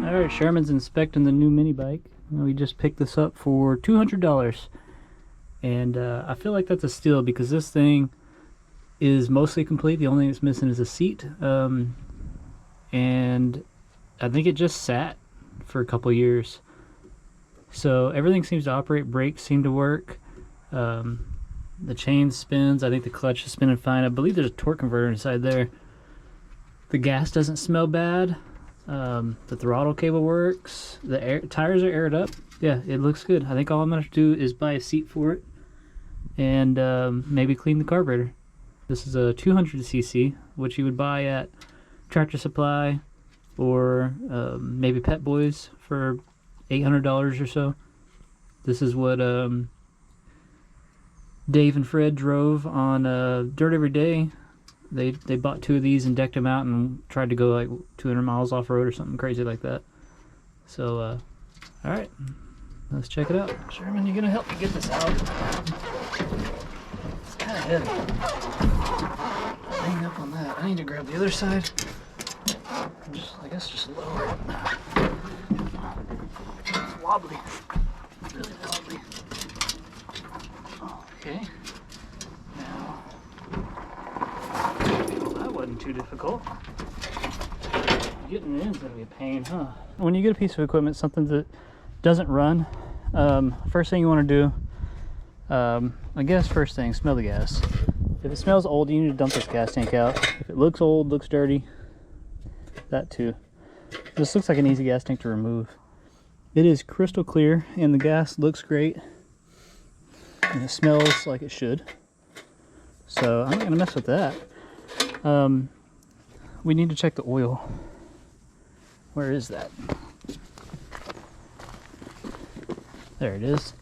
Alright, Sherman's inspecting the new mini bike. We just picked this up for $200. And I feel like that's a steal because this thing is mostly complete. The only thing that's missing is a seat. And I think it just sat for a couple years. So everything seems to operate. Brakes seem to work. The chain spins. I think the clutch is spinning fine. I believe there's a torque converter inside there. The gas doesn't smell bad. The throttle cable works. The tires are aired up. Yeah, it looks good. I think all I'm going to do is buy a seat for it and maybe clean the carburetor. This is a 200cc, which you would buy at Tractor Supply or maybe Pet Boys for $800 or so. This is what Dave and Fred drove on Dirt Every Day. They bought 2 of these and decked them out and tried to go like 200 miles off-road or something crazy like that. So, alright, let's check it out. Sherman, you gonna help me get this out? It's kind of heavy. Hang up on that. I need to grab the other side. I guess just lower it. It's wobbly. Really wobbly. Okay. Now, well, that wasn't too difficult. Getting it in is going to be a pain, huh? When you get a piece of equipment, something that doesn't run, first thing you want to do, I guess first thing, smell the gas. If it smells old, you need to dump this gas tank out. If it looks old, looks dirty, that too. This looks like an easy gas tank to remove. It is crystal clear and the gas looks great and it smells like it should. So I'm not going to mess with that. We need to check the oil. Where is that? There it is.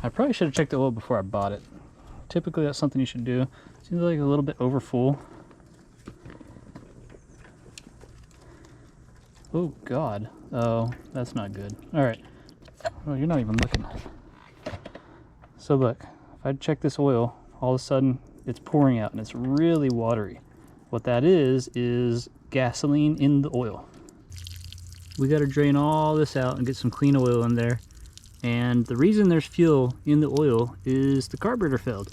I probably should have checked the oil before I bought it. Typically that's something you should do. Seems like a little bit over full. Oh God. Oh, that's not good. Alright. Well, you're not even looking. So look, if I check this oil, all of a sudden it's pouring out and it's really watery. What that is gasoline in the oil. We got to drain all this out and get some clean oil in there. And the reason there's fuel in the oil is the carburetor failed.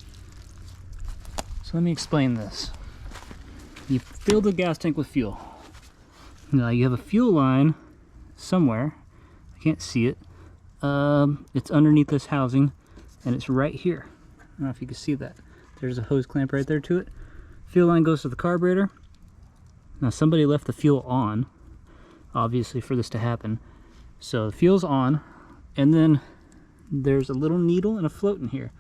So let me explain this. You fill the gas tank with fuel. Now you have a fuel line somewhere. I can't see it. It's underneath this housing and it's right here. I don't know if you can see that. There's a hose clamp right there to it. Fuel line goes to the carburetor. Now somebody left the fuel on, obviously, for this to happen. So the fuel's on, and then there's a little needle and a float in here.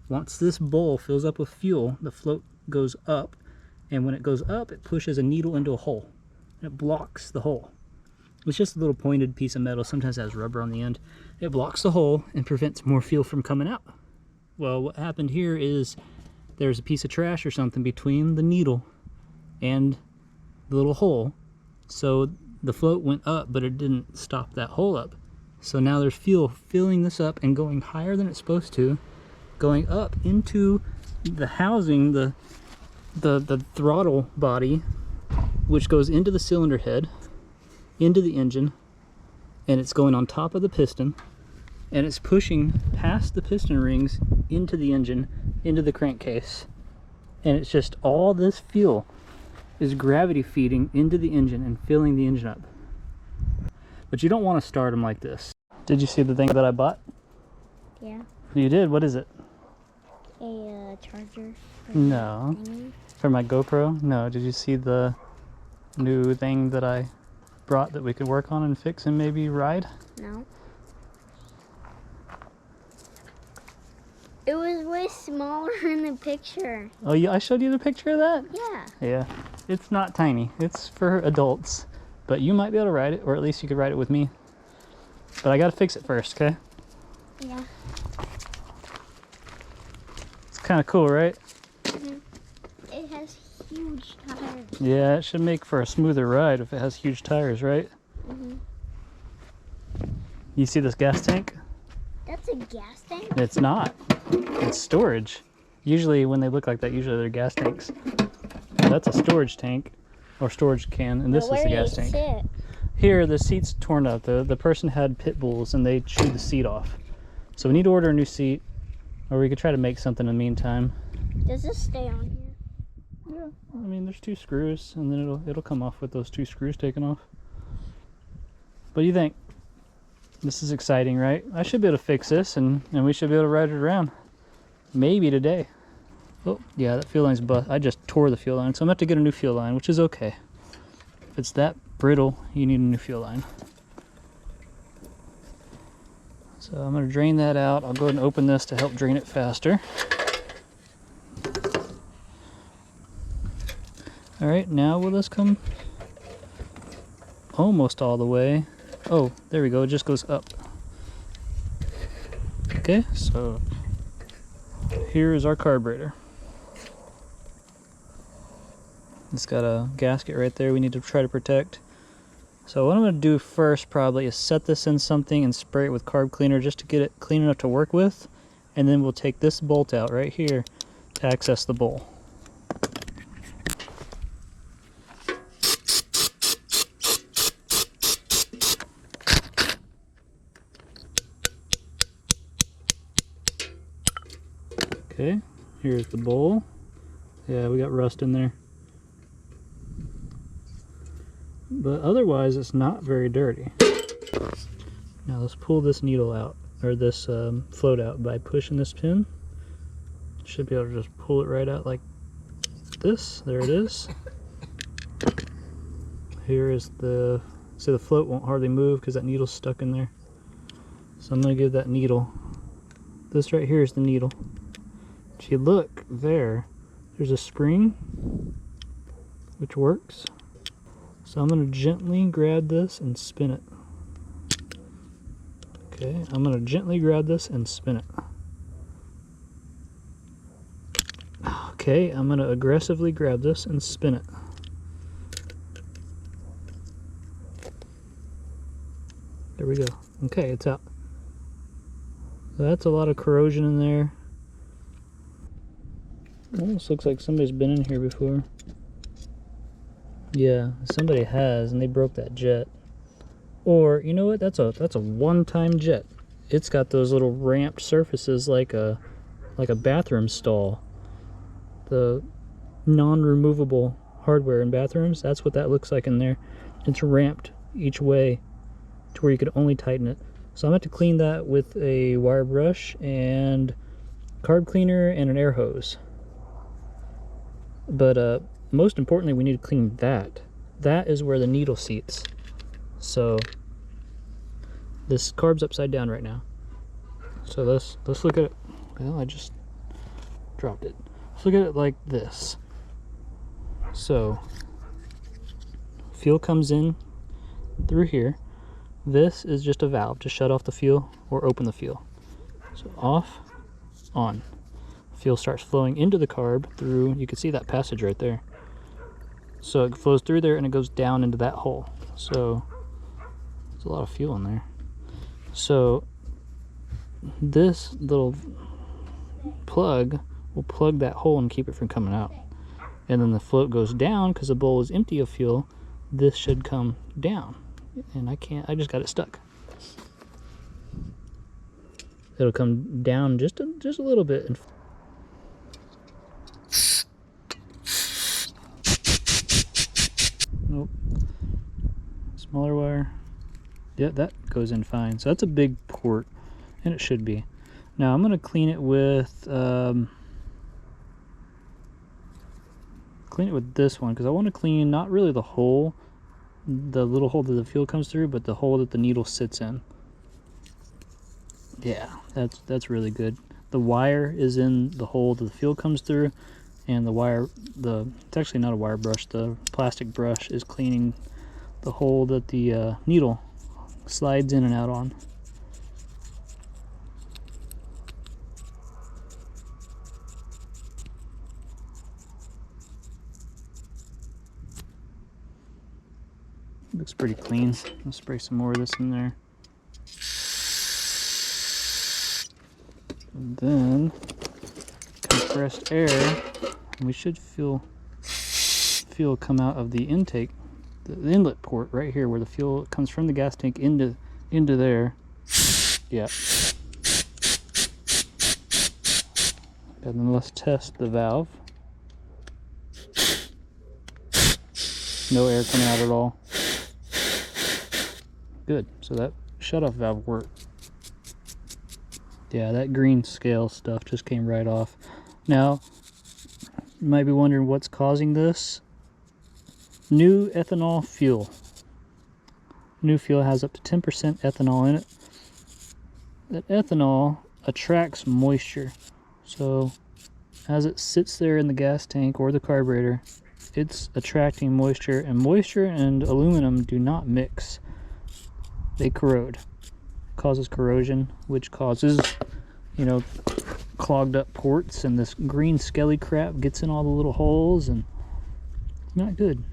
Once this bowl fills up with fuel, the float goes up, and when it goes up, it pushes a needle into a hole. It blocks the hole. It's just a little pointed piece of metal, sometimes it has rubber on the end. It blocks the hole and prevents more fuel from coming out. Well, what happened here is there's a piece of trash or something between the needle and the little hole. So the float went up, but it didn't stop that hole up. So now there's fuel filling this up and going higher than it's supposed to, going up into the housing, the throttle body, which goes into the cylinder head, into the engine, and it's going on top of the piston, and it's pushing past the piston rings into the engine, into the crankcase. And it's just all this fuel is gravity feeding into the engine and filling the engine up. But you don't want to start them like this. Did you see the thing that I bought? Yeah. You did? What is it? A charger. No. For my GoPro? No. Did you see the new thing that I brought that we could work on and fix and maybe ride? No. It was way smaller in the picture. Oh, yeah, I showed you the picture of that? Yeah. Yeah. It's not tiny. It's for adults. But you might be able to ride it, or at least you could ride it with me. But I gotta fix it first, okay? Yeah. It's kind of cool, right? Mm-hmm. It has huge tires. Yeah, it should make for a smoother ride if it has huge tires, right? Mm-hmm. You see this gas tank? That's a gas tank? It's not. It's storage. Usually when they look like that, usually they're gas tanks. That's a storage tank or storage can, and this is the gas tank. Sit? Here, the seat's torn up. The person had pit bulls and they chewed the seat off. So we need to order a new seat, or we could try to make something in the meantime. Does this stay on here? Yeah, I mean, there's 2 screws, and then it'll come off with those 2 screws taken off. What do you think? This is exciting, right? I should be able to fix this, and we should be able to ride it around. Maybe today. Oh, yeah, that fuel line's bust. I just tore the fuel line, so I'm going to have to get a new fuel line, which is okay. If it's that brittle, you need a new fuel line. So I'm going to drain that out. I'll go ahead and open this to help drain it faster. All right, now will this come almost all the way? Oh, there we go. It just goes up. Okay, so here is our carburetor. It's got a gasket right there we need to try to protect. So what I'm going to do first probably is set this in something and spray it with carb cleaner just to get it clean enough to work with. And then we'll take this bolt out right here to access the bowl. Okay, here's the bowl. Yeah, we got rust in there. But otherwise, it's not very dirty. Now let's pull this needle out, or this float out by pushing this pin. Should be able to just pull it right out like this. There it is. Here is the, so the float won't hardly move because that needle's stuck in there. So I'm going to give that needle, this right here is the needle. If you look there, there's a spring which works. So I'm going to gently grab this and spin it. Okay, I'm going to gently grab this and spin it. Okay, I'm going to aggressively grab this and spin it. There we go. Okay, it's out. That's a lot of corrosion in there. Almost looks like somebody's been in here before. Yeah, somebody has, and they broke that jet. Or, you know what? That's a one-time jet. It's got those little ramped surfaces like a bathroom stall. The non-removable hardware in bathrooms, that's what that looks like in there. It's ramped each way to where you could only tighten it. So I'm going to have to clean that with a wire brush and carb cleaner and an air hose. But most importantly, we need to clean that. That is where the needle seats. So this carb's upside down right now. So let's look at it. Well, I just dropped it. Let's look at it like this. So fuel comes in through here. This is just a valve to shut off the fuel or open the fuel. So off, on. Fuel starts flowing into the carb through, you can see that passage right there. So it flows through there and it goes down into that hole. So there's a lot of fuel in there. So this little plug will plug that hole and keep it from coming out. And then the float goes down because the bowl is empty of fuel. This should come down. And I just got it stuck. It'll come down just a little bit. And nope. Smaller wire. Yeah, that goes in fine. So that's a big port, and it should be. Now I'm going to clean it with this one because I want to clean not really the hole, the little hole that the fuel comes through, but the hole that the needle sits in. Yeah, that's really good. The wire is in the hole that the fuel comes through, and it's actually not a wire brush, the plastic brush is cleaning the hole that the needle slides in and out on. Looks pretty clean. I'll spray some more of this in there. And then compressed air, and we should feel fuel come out of the intake, the inlet port right here, where the fuel comes from the gas tank into there. Yeah. And then let's test the valve. No air coming out at all. Good. So that shutoff valve worked. Yeah, that green scale stuff just came right off. Now, you might be wondering what's causing this. New ethanol fuel. New fuel has up to 10% ethanol in it. That ethanol attracts moisture. So as it sits there in the gas tank or the carburetor, it's attracting moisture, and moisture and aluminum do not mix. They corrode. It causes corrosion, which causes, you know, clogged up ports, and this green skelly crap gets in all the little holes, and it's not good.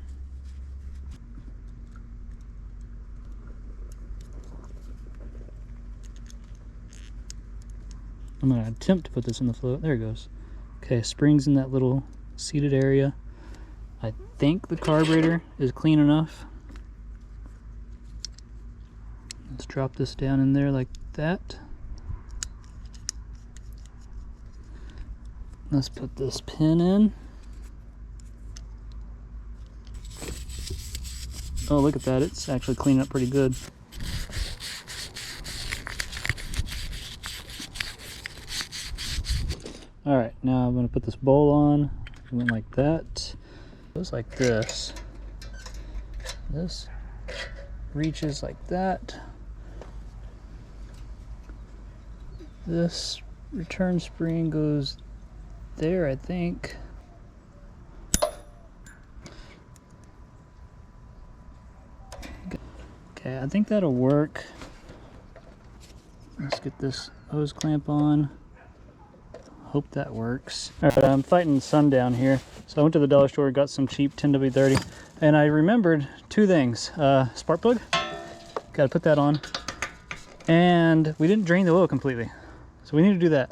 I'm going to attempt to put this in the float. There it goes. Okay, springs in that little seated area. I think the carburetor is clean enough. Let's drop this down in there like that. Let's put this pin in. Oh, look at that. It's actually cleaning up pretty good. Alright, now I'm going to put this bowl on. It went like that. It goes like this. This reaches like that. This return spring goes there, I think. Okay, I think that'll work. Let's get this hose clamp on. Hope that works. All right, I'm fighting the sun down here. So I went to the dollar store, got some cheap 10W30, and I remembered two things. Spark plug, got to put that on. And we didn't drain the oil completely. So we need to do that.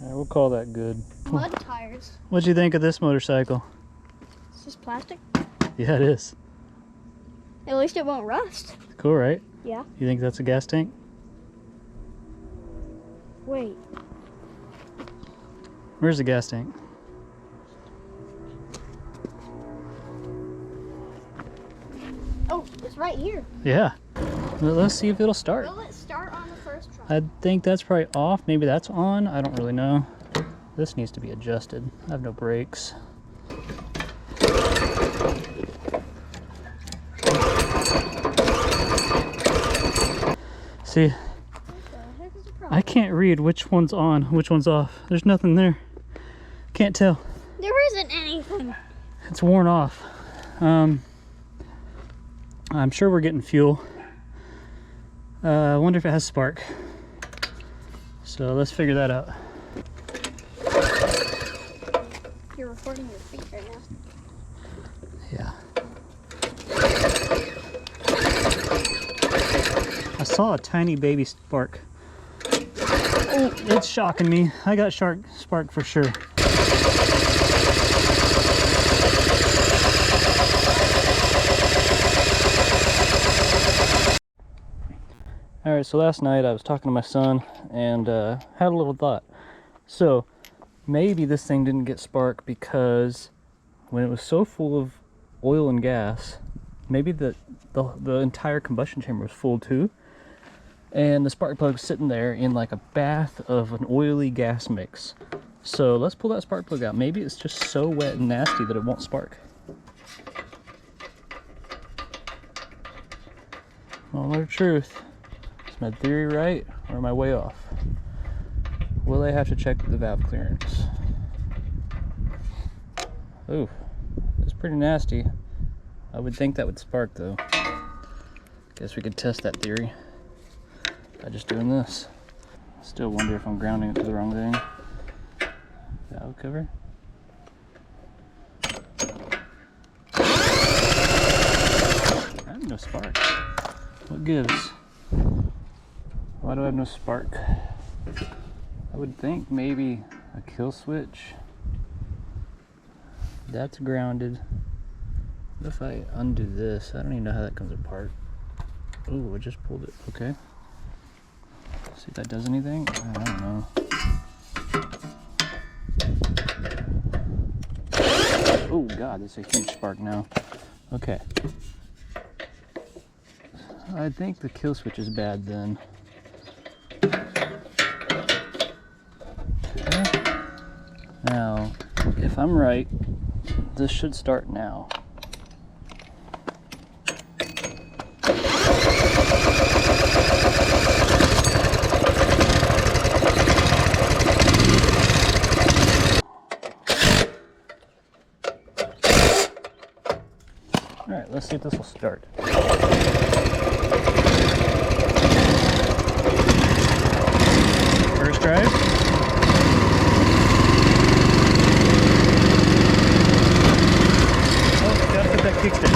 We'll call that good. Mud tires. What'd you think of this motorcycle? It's just plastic. Yeah, it is. At least it won't rust. Cool, right? Yeah. You think that's a gas tank? Wait. Where's the gas tank? Oh, it's right here. Yeah. Well, let's see if it'll start. Will it start on the first try? I think that's probably off. Maybe that's on. I don't really know. This needs to be adjusted. I have no brakes. See, I can't read which one's on, which one's off. There's nothing there. Can't tell. There isn't anything. It's worn off. I'm sure we're getting fuel. I wonder if it has spark. So let's figure that out. You're recording your feet right now. Yeah. I saw a tiny baby spark. Oh, it's shocking me. I got spark for sure. Alright, so last night I was talking to my son and had a little thought. So maybe this thing didn't get spark because when it was so full of oil and gas, maybe the entire combustion chamber was full too, and the spark plug was sitting there in like a bath of an oily gas mix. So let's pull that spark plug out. Maybe it's just so wet and nasty that it won't spark. Moment of truth. Is my theory right, or am I way off? Will I have to check the valve clearance? Ooh, that's pretty nasty. I would think that would spark though. Guess we could test that theory by just doing this. Still wonder if I'm grounding it to the wrong thing. Valve cover. No spark. What gives? Why do I have no spark? I would think maybe a kill switch. That's grounded. What if I undo this? I don't even know how that comes apart. Oh, I just pulled it. Okay. See if that does anything. I don't know. Oh God, that's a huge spark now. Okay. I think the kill switch is bad then. Okay. Now, if I'm right, this should start now. All right, let's see if this will start. First drive. Oh, gotta put that kickstand.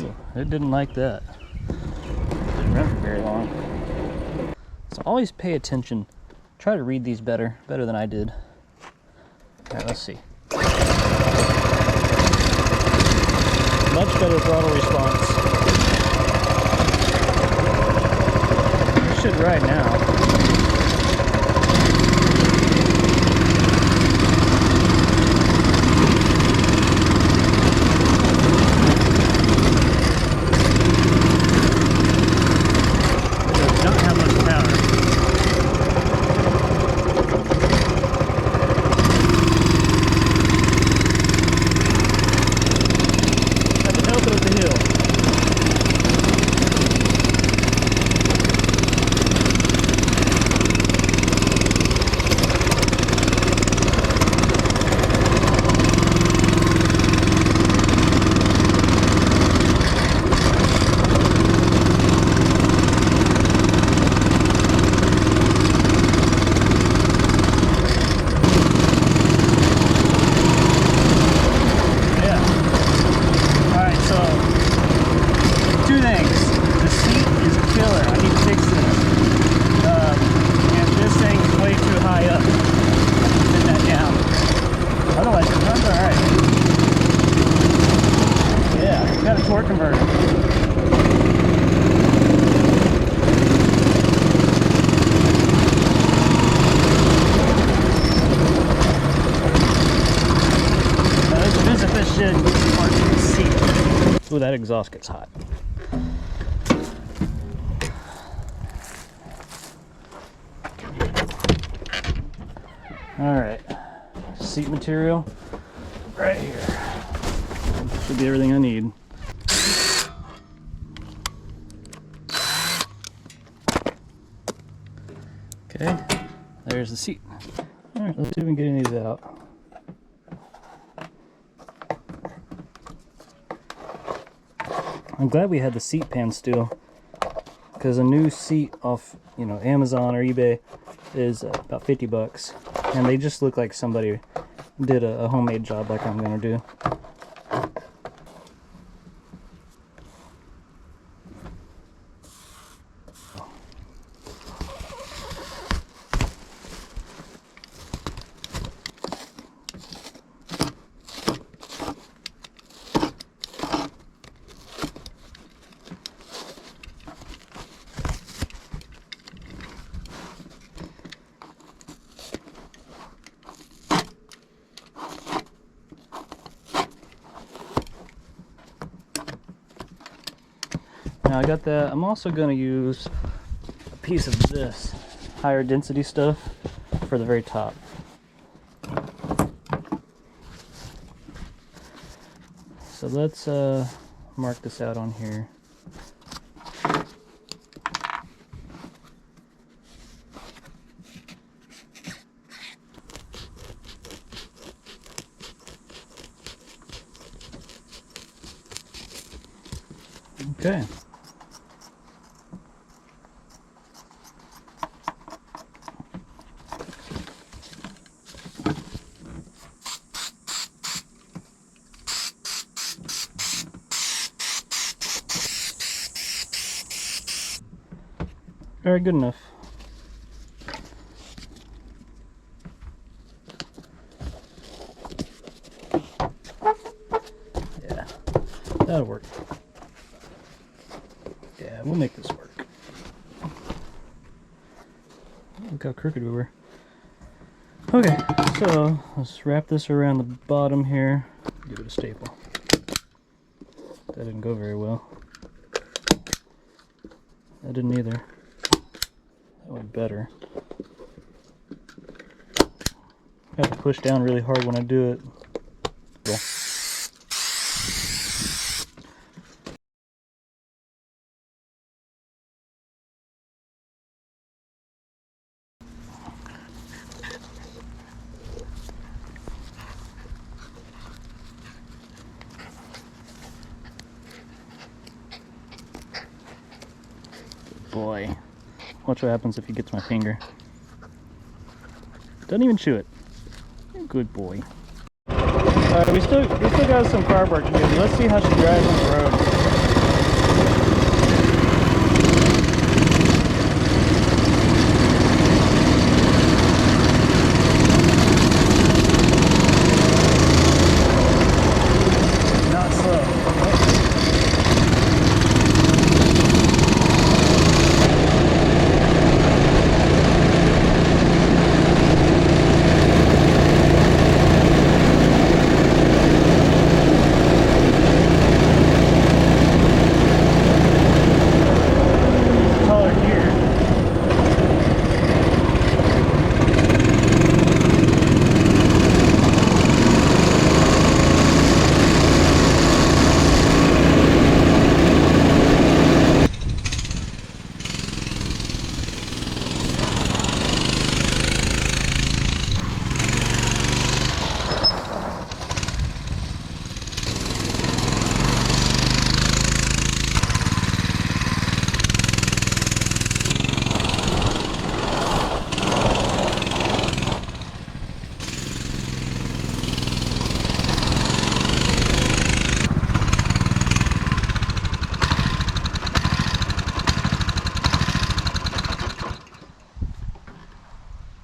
Ooh, it didn't like that. Didn't run for very long. So always pay attention. Try to read these better than I did. All right, let's see. Much better throttle response. It should ride now. It does not have much power. Torque converter. Now let's visit this shit and see. Ooh, that exhaust gets hot. All right, seat material right here. Should be everything I need. Okay, there's the seat. All right, let's see if we can get any of these out. I'm glad we had the seat pan still, because a new seat off, Amazon or eBay is about 50 bucks, and they just look like somebody did a homemade job like I'm gonna do. Now I got that. I'm also going to use a piece of this higher density stuff for the very top. So let's mark this out on here. Okay. All right, good enough. Yeah, that'll work. Yeah, we'll make this work. Look how crooked we were. Okay, so let's wrap this around the bottom here. Give it a staple. That didn't go very well. That didn't either. That went better. I have to push down really hard when I do it. Cool. Boy, watch what happens if he gets my finger. Doesn't even chew it. Good boy. Alright, we still got some carb work to do. Let's see how she drives on the road. Not slow.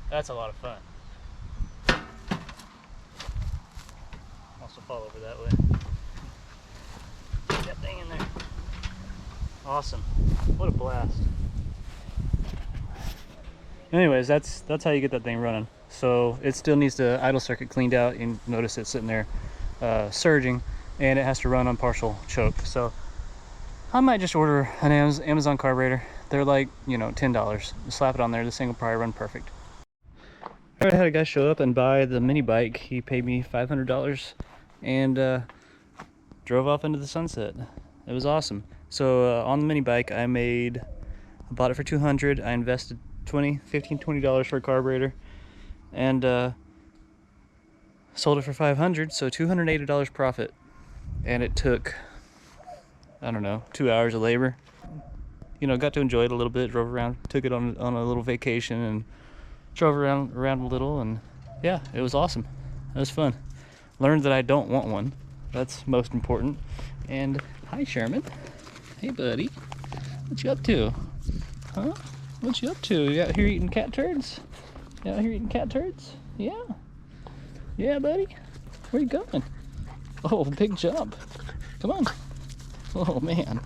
That's a lot of fun. Also fall over that way. Get that thing in there. Awesome. What a blast. Anyways, that's how you get that thing running. So it still needs the idle circuit cleaned out, and notice it's sitting there surging, and it has to run on partial choke. So I might just order an Amazon carburetor. They're like, you know, $10. Slap it on there, this thing will probably run perfect. Alright, I had a guy show up and buy the mini bike. He paid me $500 and drove off into the sunset. It was awesome. So on the mini bike, I bought it for $200. I invested $20 for a carburetor, and sold it for $500. So $280 profit, and it took, I don't know, 2 hours of labor. You know, got to enjoy it a little bit. Drove around, took it on a little vacation, and drove around a little, and yeah, it was awesome. It was fun. Learned that I don't want one. That's most important. And hi, Sherman. Hey, buddy. What you up to? Huh? What you up to? You out here eating cat turds? You out here eating cat turds? Yeah. Yeah, buddy. Where you going? Oh, big jump. Come on. Oh, man.